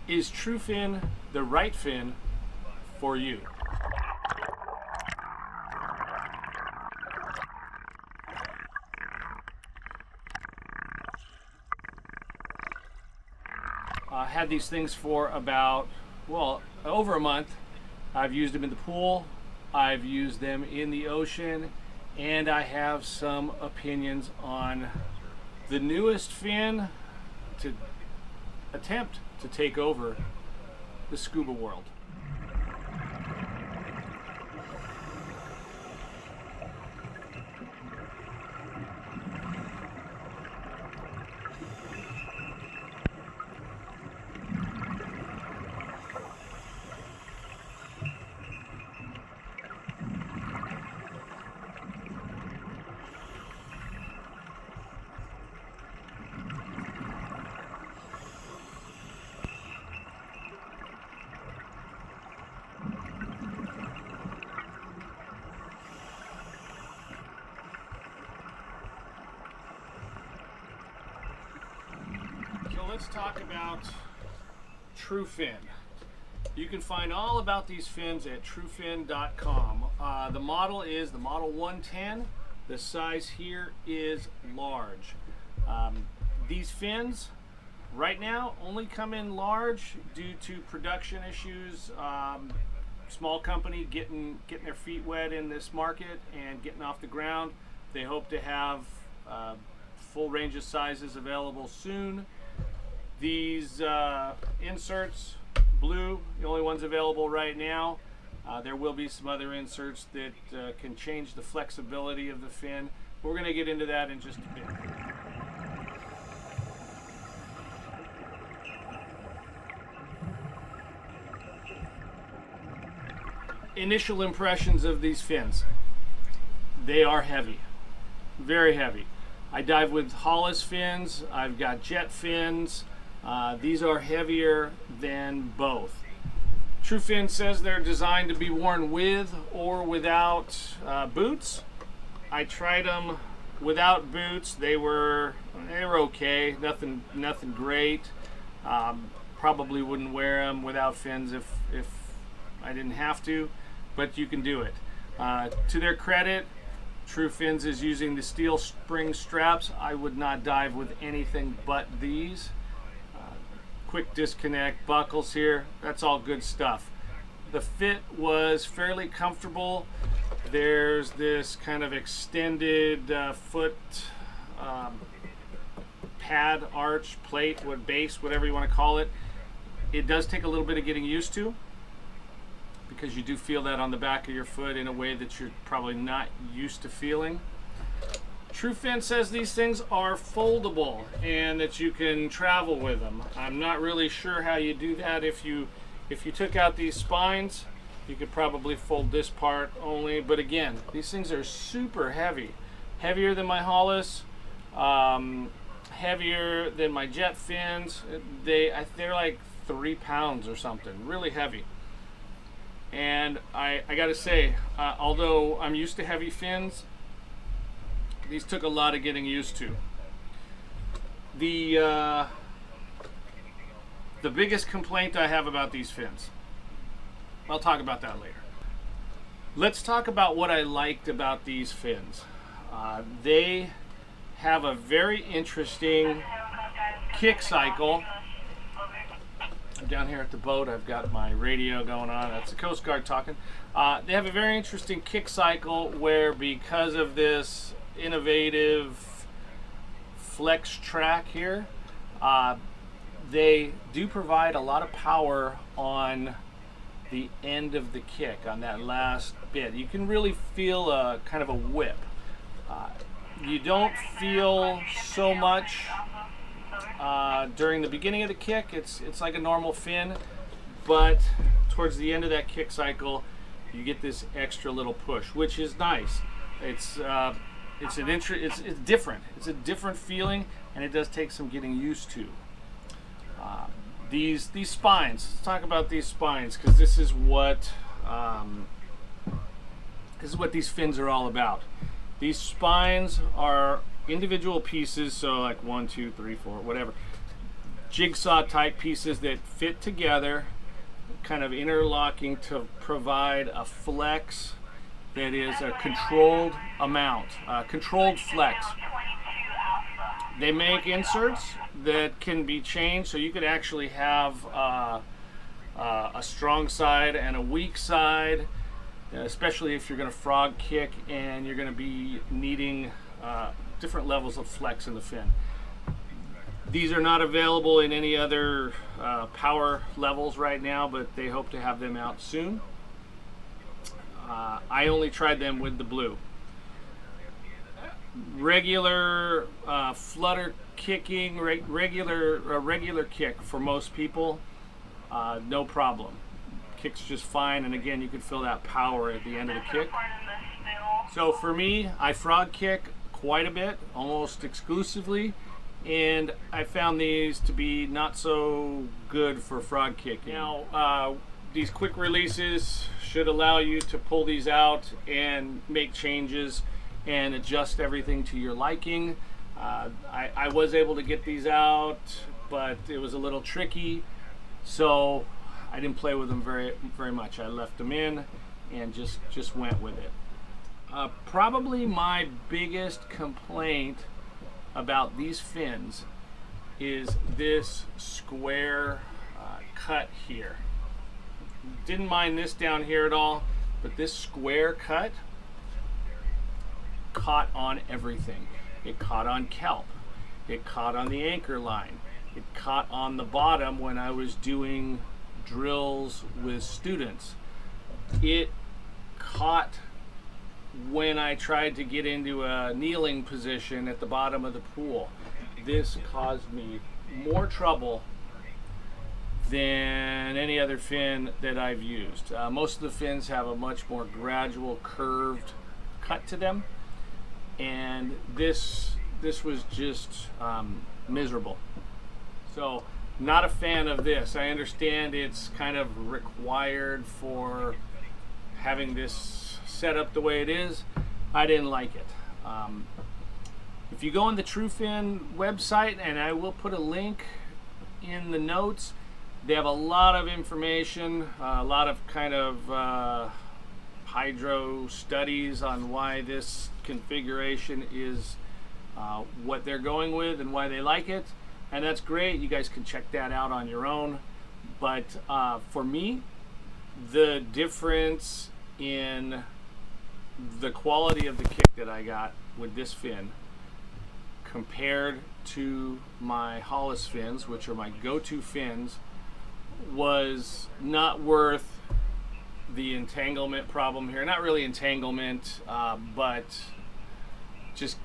Is Truefin the right fin for you? I had these things for about, well, over a month. I've used them in the pool, I've used them in the ocean, and I have some opinions on the newest fin to attempt to take over the scuba world. Let's talk about Truefin. You can find all about these fins at truefin.com. The model is the Model 110. The size here is large. These fins right now only come in large due to production issues. Small company getting their feet wet in this market and getting off the ground. They hope to have full range of sizes available soon. These inserts, blue, the only ones available right now. There will be some other inserts that can change the flexibility of the fin. We're going to get into that in just a bit. Initial impressions of these fins. They are heavy, very heavy. I dive with Hollis fins, I've got jet fins. These are heavier than both. Truefin says they're designed to be worn with or without boots. I tried them without boots. They were okay. Nothing great. Probably wouldn't wear them without fins if I didn't have to, but you can do it. To their credit, Truefin is using the steel spring straps. I would not dive with anything but these. Quick disconnect, buckles here, that's all good stuff. The fit was fairly comfortable. There's this kind of extended foot pad, arch, plate, base, whatever you want to call it. It does take a little bit of getting used to, because you do feel that on the back of your foot in a way that you're probably not used to feeling. Truefin says these things are foldable and that you can travel with them. I'm not really sure how you do that. If you took out these spines, you could probably fold this part only. But again, these things are super heavy. Heavier than my Hollis, heavier than my jet fins. They're like 3 pounds or something, really heavy. And I gotta say, although I'm used to heavy fins, these took a lot of getting used to. The biggest complaint I have about these fins, I'll talk about that later. Let's talk about what I liked about these fins. They have a very interesting kick cycle. I'm down here at the boat, I've got my radio going on, that's the Coast Guard talking. They have a very interesting kick cycle where, because of this innovative flex track here, they do provide a lot of power on the end of the kick, on that last bit. You can really feel a kind of a whip. You don't feel so much during the beginning of the kick. It's like a normal fin, but towards the end of that kick cycle you get this extra little push, which is nice. It's different. It's a different feeling, and it does take some getting used to. These spines. Let's talk about these spines, because this is what these fins are all about. These spines are individual pieces, so like 1, 2, 3, 4, whatever. jigsaw type pieces that fit together, kind of interlocking to provide a flex that is a controlled amount, controlled flex. They make inserts that can be changed, so you could actually have a strong side and a weak side, especially if you're going to frog kick and you're going to be needing different levels of flex in the fin. These are not available in any other power levels right now, but they hope to have them out soon. I only tried them with the blue. Regular flutter kicking, regular kick for most people, no problem. Kicks just fine, and again, you can feel that power at the end of the kick. So for me, I frog kick quite a bit, almost exclusively, and I found these to be not so good for frog kicking. Now, these quick releases should allow you to pull these out and make changes and adjust everything to your liking. I was able to get these out, but it was a little tricky, so I didn't play with them very much. I left them in and just went with it. Probably my biggest complaint about these fins is this square cut here. Didn't mind this down here at all, but this square cut caught on everything. It caught on kelp. It caught on the anchor line. It caught on the bottom when I was doing drills with students. It caught when I tried to get into a kneeling position at the bottom of the pool. This caused me more trouble than any other fin that I've used. Most of the fins have a much more gradual curved cut to them, and this was just miserable. So not a fan of this. I understand it's kind of required for having this set up the way it is. I didn't like it. If you go on the Truefin website, and I will put a link in the notes, they have a lot of information, a lot of kind of hydro studies on why this configuration is what they're going with and why they like it, and that's great. You guys can check that out on your own. But for me, the difference in the quality of the kick that I got with this fin compared to my Hollis fins, which are my go-to fins, was not worth the entanglement problem here. Not really entanglement, but just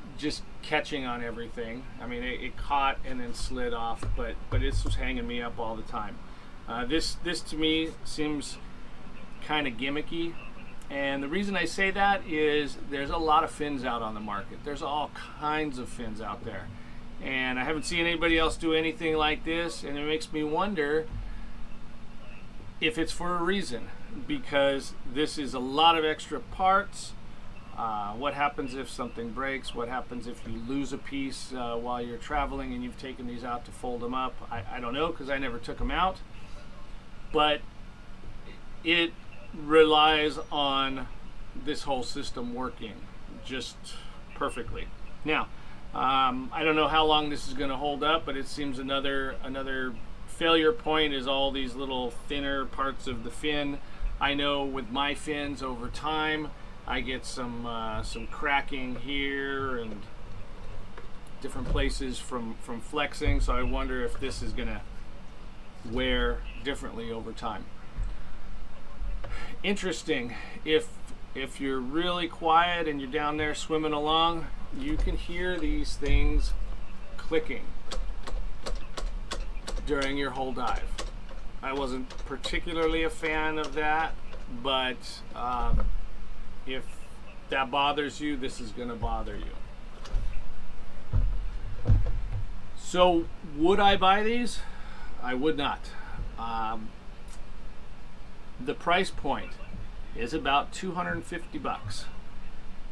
catching on everything. I mean, it caught and then slid off, but this was hanging me up all the time. This to me seems kind of gimmicky, and the reason I say that is there's a lot of fins out on the market. There's all kinds of fins out there, and I haven't seen anybody else do anything like this, and it makes me wonder if it's for a reason, because this is a lot of extra parts. What happens if something breaks? What happens if you lose a piece while you're traveling and you've taken these out to fold them up? I don't know, because I never took them out, but it relies on this whole system working just perfectly. Now, I don't know how long this is going to hold up, but it seems another failure point is all these little thinner parts of the fin. I know with my fins over time, I get some cracking here and different places from flexing, so I wonder if this is going to wear differently over time. Interesting. If you're really quiet and you're down there swimming along, you can hear these things clicking during your whole dive. I wasn't particularly a fan of that, but if that bothers you, this is going to bother you. So would I buy these? I would not. The price point is about 250 bucks,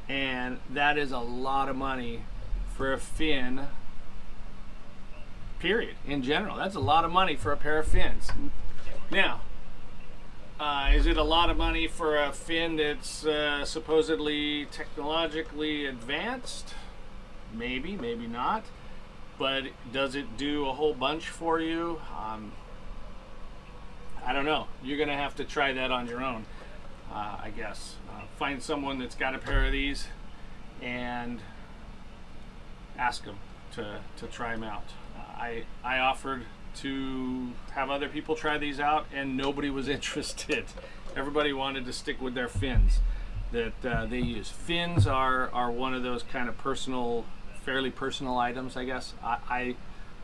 and that is a lot of money for a fin period, in general. That's a lot of money for a pair of fins. Now, is it a lot of money for a fin that's supposedly technologically advanced? Maybe, maybe not. But does it do a whole bunch for you? I don't know. You're going to have to try that on your own, I guess. Find someone that's got a pair of these and ask them to try them out. I offered to have other people try these out, and nobody was interested. Everybody wanted to stick with their fins that they use. Fins are one of those kind of personal, fairly personal items, I guess. I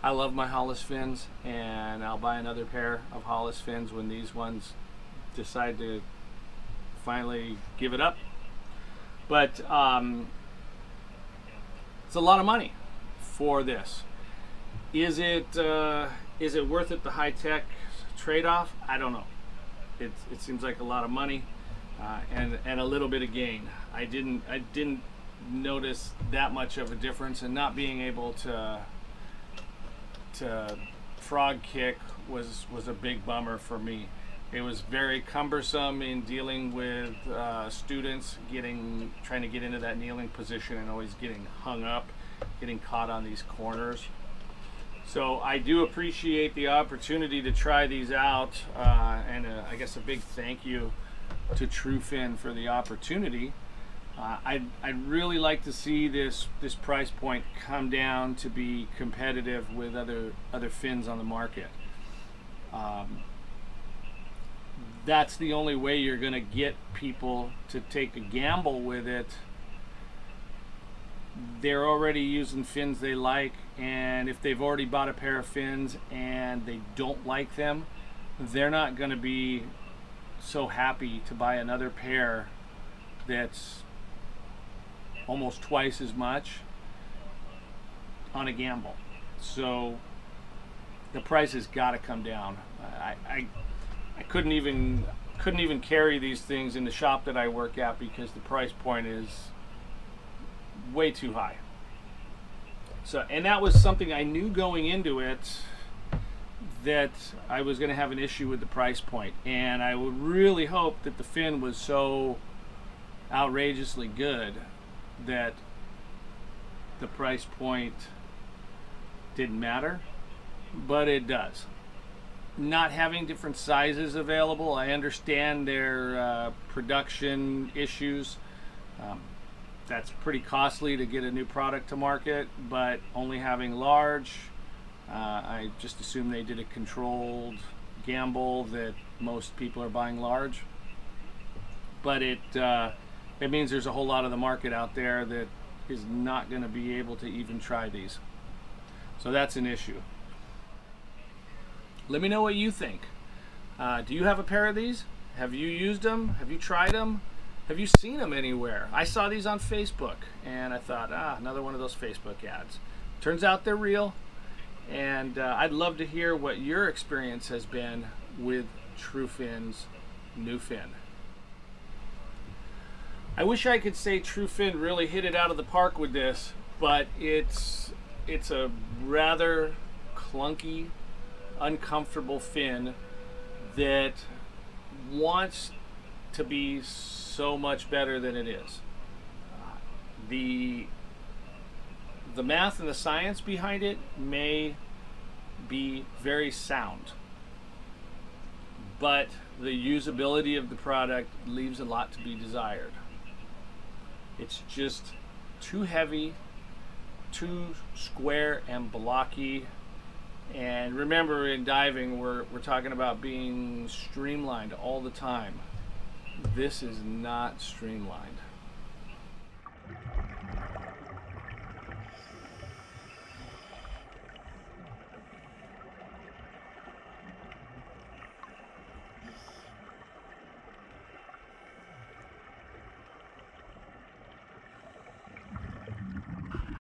love my Hollis fins, and I'll buy another pair of Hollis fins when these ones decide to finally give it up. But it's a lot of money for this. Is it worth it, the high-tech trade-off? I don't know. It seems like a lot of money and a little bit of gain. I didn't notice that much of a difference, and not being able to frog kick was a big bummer for me. It was very cumbersome in dealing with students trying to get into that kneeling position and always getting hung up, getting caught on these corners. So I do appreciate the opportunity to try these out, and I guess a big thank you to Truefin for the opportunity. I'd really like to see this price point come down to be competitive with other fins on the market. That's the only way you're going to get people to take a gamble with it. They're already using fins they like, and if they've already bought a pair of fins and they don't like them, they're not going to be so happy to buy another pair that's almost twice as much on a gamble. So the price has got to come down. I couldn't even carry these things in the shop that I work at because the price point is way too high. So, and that was something I knew going into it, that I was going to have an issue with the price point, and I would really hope that the fin was so outrageously good that the price point didn't matter, but it does. Not having different sizes available, I understand their production issues. That's pretty costly to get a new product to market, but only having large, I just assume they did a controlled gamble that most people are buying large. But it means there's a whole lot of the market out there that is not going to be able to even try these. So that's an issue. Let me know what you think. Do you have a pair of these? Have you used them? Have you tried them? Have you seen them anywhere? I saw these on Facebook, and I thought, another one of those Facebook ads. Turns out they're real, and I'd love to hear what your experience has been with Truefin's new fin. I wish I could say Truefin really hit it out of the park with this, but it's a rather clunky, uncomfortable fin that wants to be so much better than it is. The math and the science behind it may be very sound, but the usability of the product leaves a lot to be desired. It's just too heavy, too square and blocky. And remember, in diving, we're talking about being streamlined all the time. This is not streamlined.